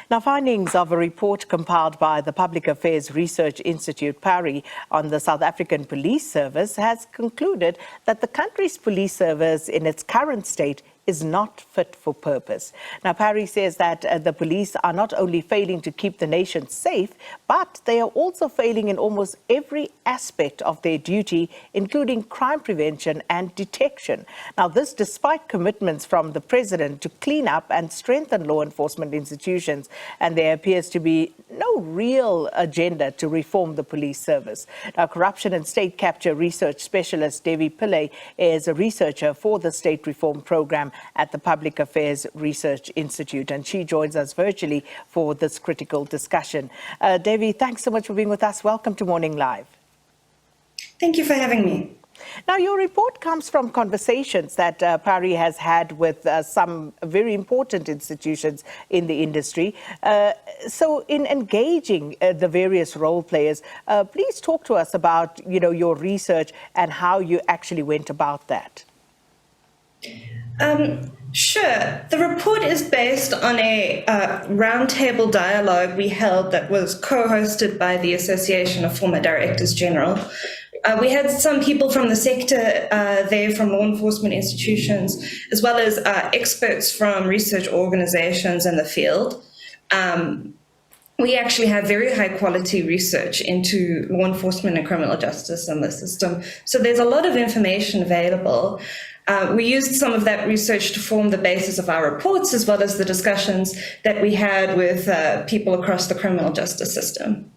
Now, findings of a report compiled by the Public Affairs Research Institute, PARI, on the South African Police Service has concluded that the country's police service in its current state is not fit for purpose. Now, PARI says that the police are not only failing to keep the nation safe, but they are also failing in almost every aspect of their duty, including crime prevention and detection. Now, this despite commitments from the president to clean up and strengthen law enforcement institutions, and there appears to be no real agenda to reform the police service. Now, corruption and state capture research specialist Devi Pillay is a researcher for the state reform program at the Public Affairs Research Institute, and she joins us virtually for this critical discussion. Devi, thanks so much for being with us. Welcome to Morning Live. Thank you for having me. Now, your report comes from conversations that PARI has had with some very important institutions in the industry. So in engaging the various role players, please talk to us about, your research and how you actually went about that. Sure. The report is based on a roundtable dialogue we held that was co-hosted by the Association of Former Directors General. We had some people from the sector there, from law enforcement institutions, as well as experts from research organizations in the field. We actually have very high quality research into law enforcement and criminal justice in the system. So there's a lot of information available. We used some of that research to form the basis of our reports, as well as the discussions that we had with people across the criminal justice system.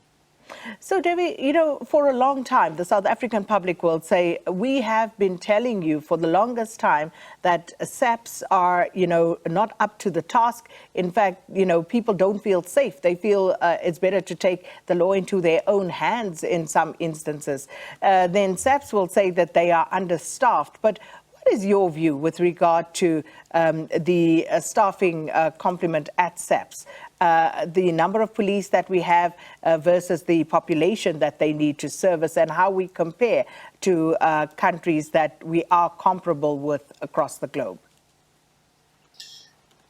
So, Devi, for a long time, the South African public will say, we have been telling you for the longest time that SAPS are, not up to the task. In fact, people don't feel safe. They feel it's better to take the law into their own hands in some instances. Then SAPS will say that they are understaffed. But what is your view with regard to the staffing complement at SAPS? The number of police that we have versus the population that they need to service, and how we compare to countries that we are comparable with across the globe?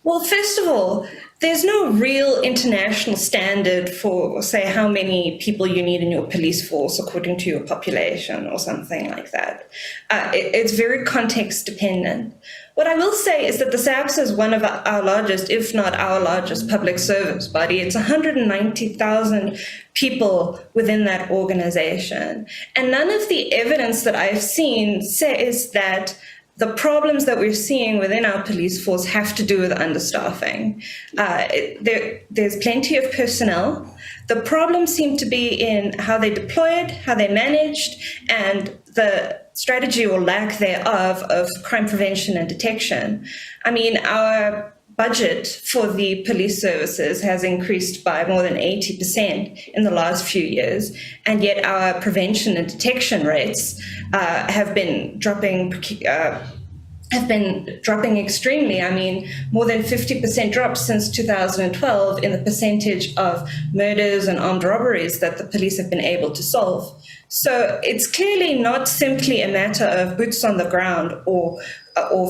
Well, first of all, there's no real international standard for, say, how many people you need in your police force according to your population or something like that. It's very context dependent. What I will say is that the SAPS is one of our largest, if not our largest, public service body. It's 190,000 people within that organization. And none of the evidence that I've seen says that the problems that we're seeing within our police force have to do with understaffing. There's plenty of personnel. The problems seem to be in how they deployed, how they managed, and the strategy or lack thereof of crime prevention and detection. I mean, our budget for the police services has increased by more than 80% in the last few years, and yet our prevention and detection rates have been dropping extremely. I mean, more than 50% drop since 2012 in the percentage of murders and armed robberies that the police have been able to solve. So it's clearly not simply a matter of boots on the ground or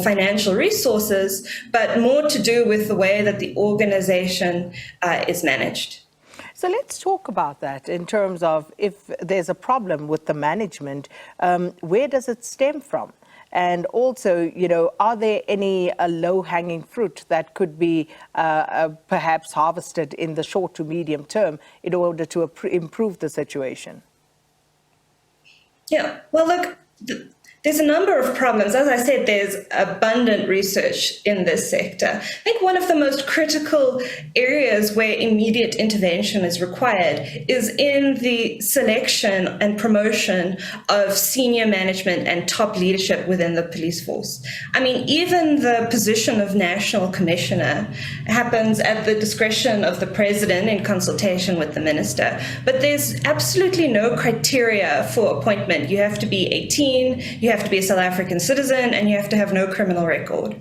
financial resources, but more to do with the way that the organization is managed. So let's talk about that in terms of, if there's a problem with the management, where does it stem from? And also, are there any low-hanging fruit that could be perhaps harvested in the short to medium term in order to improve the situation? Yeah, well, look, there's a number of problems. As I said, there's abundant research in this sector. I think one of the most critical areas where immediate intervention is required is in the selection and promotion of senior management and top leadership within the police force. I mean, even the position of national commissioner happens at the discretion of the president in consultation with the minister. But there's absolutely no criteria for appointment. You have to be 18, you have to be a South African citizen, and you have to have no criminal record.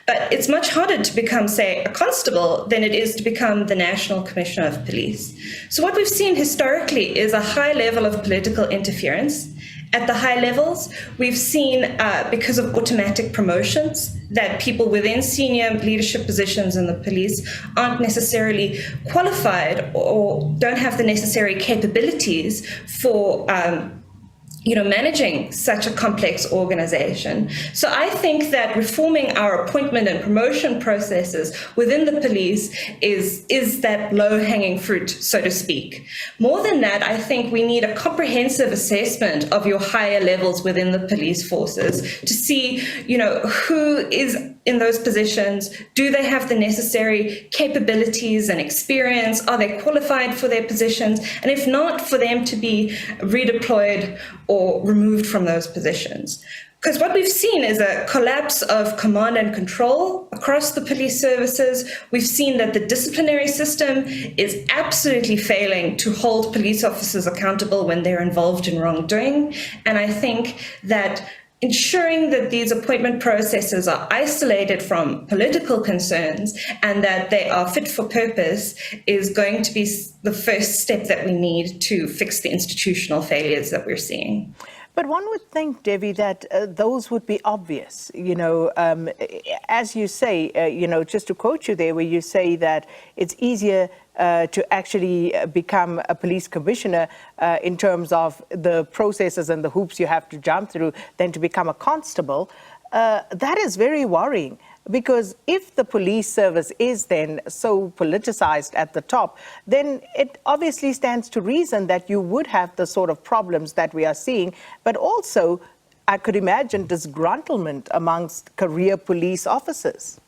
But it's much harder to become, say, a constable than it is to become the National Commissioner of Police. So what we've seen historically is a high level of political interference at the high levels. We've seen, because of automatic promotions, that people within senior leadership positions in the police aren't necessarily qualified or don't have the necessary capabilities for managing such a complex organization. So I think that reforming our appointment and promotion processes within the police is that low-hanging fruit, so to speak. More than that, I think we need a comprehensive assessment of your higher levels within the police forces to see, who is in those positions. Do they have the necessary capabilities and experience? Are they qualified for their positions? And if not, for them to be redeployed or removed from those positions. Because what we've seen is a collapse of command and control across the police services. We've seen that the disciplinary system is absolutely failing to hold police officers accountable when they're involved in wrongdoing. And I think that ensuring that these appointment processes are isolated from political concerns and that they are fit for purpose is going to be the first step that we need to fix the institutional failures that we're seeing. But one would think, Devi, that those would be obvious. As you say, just to quote you there, where you say that it's easier to actually become a police commissioner in terms of the processes and the hoops you have to jump through than to become a constable. That is very worrying. Because if the police service is then so politicized at the top, then it obviously stands to reason that you would have the sort of problems that we are seeing. But also, I could imagine disgruntlement amongst career police officers.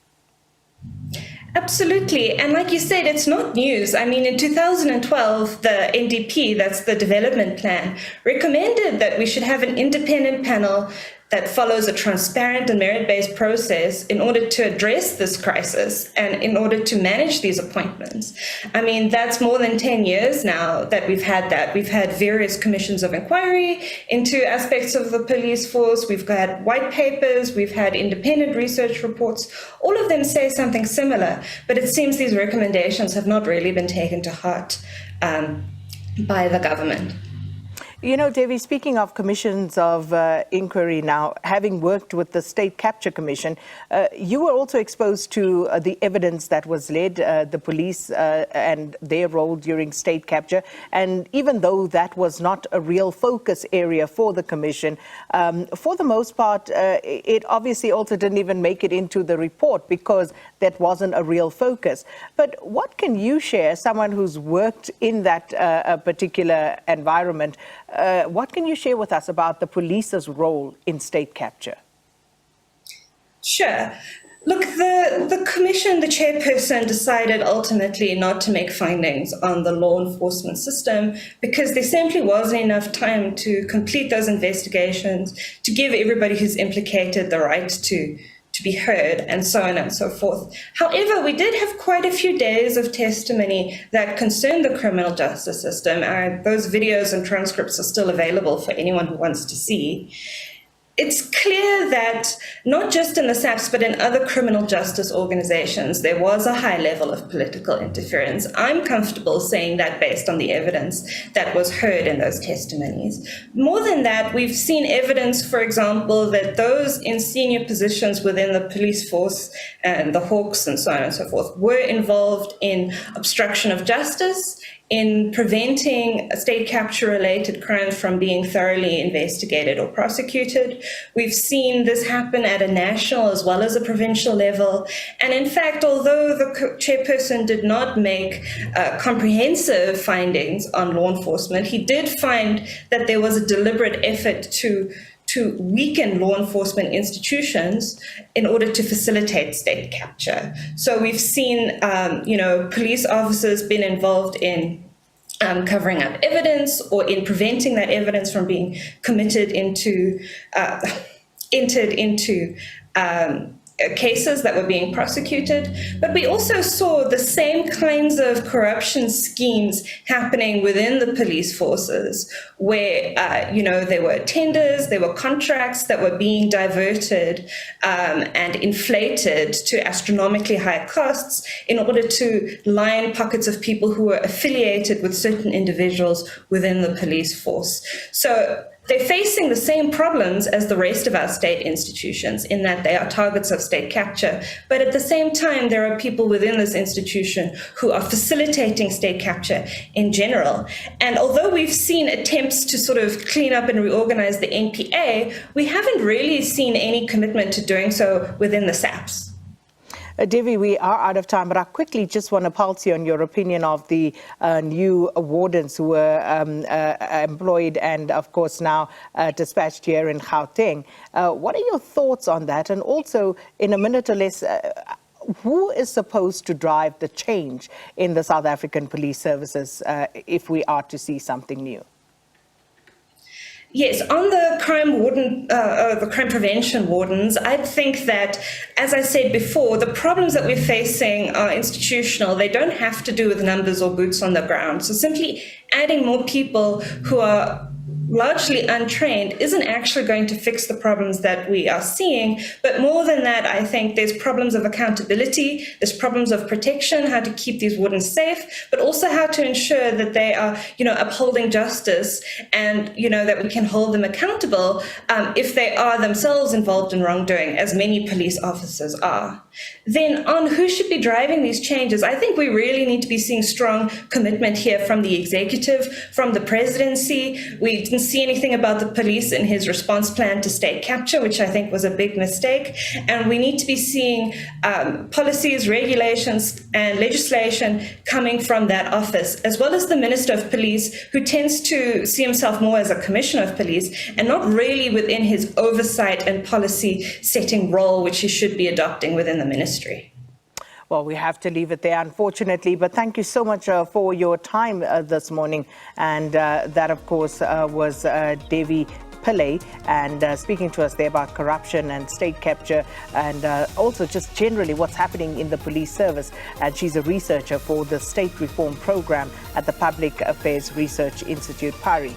Absolutely. And like you said, it's not news. I mean, in 2012, the NDP, that's the development plan, recommended that we should have an independent panel that follows a transparent and merit-based process in order to address this crisis and in order to manage these appointments. I mean, that's more than 10 years now that we've had that. We've had various commissions of inquiry into aspects of the police force. We've had white papers. We've had independent research reports. All of them say something similar, but it seems these recommendations have not really been taken to heart by the government. Devi, speaking of commissions of inquiry now, having worked with the State Capture Commission, you were also exposed to the evidence that was led, the police and their role during state capture. And even though that was not a real focus area for the commission, for the most part, it obviously also didn't even make it into the report because that wasn't a real focus. But what can you share, someone who's worked in that particular environment, what can you share with us about the police's role in state capture? Sure. Look, the commission, the chairperson, decided ultimately not to make findings on the law enforcement system because there simply wasn't enough time to complete those investigations, to give everybody who's implicated the right to be heard, and so on and so forth. However, we did have quite a few days of testimony that concerned the criminal justice system. Those videos and transcripts are still available for anyone who wants to see. It's clear that not just in the SAPS, but in other criminal justice organizations, there was a high level of political interference. I'm comfortable saying that based on the evidence that was heard in those testimonies. More than that, we've seen evidence, for example, that those in senior positions within the police force and the Hawks and so on and so forth were involved in obstruction of justice, in preventing state capture-related crimes from being thoroughly investigated or prosecuted. We've seen this happen at a national as well as a provincial level. And in fact, although the chairperson did not make comprehensive findings on law enforcement, he did find that there was a deliberate effort to weaken law enforcement institutions in order to facilitate state capture. So we've seen, police officers been involved in covering up evidence or in preventing that evidence from being entered into cases that were being prosecuted. But we also saw the same kinds of corruption schemes happening within the police forces where, there were tenders, there were contracts that were being diverted and inflated to astronomically high costs in order to line pockets of people who were affiliated with certain individuals within the police force. So they're facing the same problems as the rest of our state institutions in that they are targets of state capture. But at the same time, there are people within this institution who are facilitating state capture in general. And although we've seen attempts to sort of clean up and reorganize the NPA, we haven't really seen any commitment to doing so within the SAPS. Devi, we are out of time, but I quickly just want to pulse you on your opinion of the new wardens who were employed and, of course, now dispatched here in Gauteng. What are your thoughts on that? And also, in a minute or less, who is supposed to drive the change in the South African police services if we are to see something new? Yes, on the the crime prevention wardens, I think that, as I said before, the problems that we're facing are institutional. They don't have to do with numbers or boots on the ground. So simply adding more people who are largely untrained isn't actually going to fix the problems that we are seeing. But more than that, I think there's problems of accountability, there's problems of protection, how to keep these wardens safe, but also how to ensure that they are, upholding justice and, that we can hold them accountable if they are themselves involved in wrongdoing, as many police officers are. Then on who should be driving these changes, I think we really need to be seeing strong commitment here from the executive, from the presidency. We didn't see anything about the police in his response plan to state capture, which I think was a big mistake. And we need to be seeing policies, regulations, and legislation coming from that office, as well as the Minister of Police, who tends to see himself more as a commissioner of police and not really within his oversight and policy setting role, which he should be adopting within the ministry. Well, we have to leave it there, unfortunately, but thank you so much for your time this morning. And that, of course, was Devi Pillay, and speaking to us there about corruption and state capture, and also just generally what's happening in the police service. And she's a researcher for the State Reform Program at the Public Affairs Research Institute, PARI.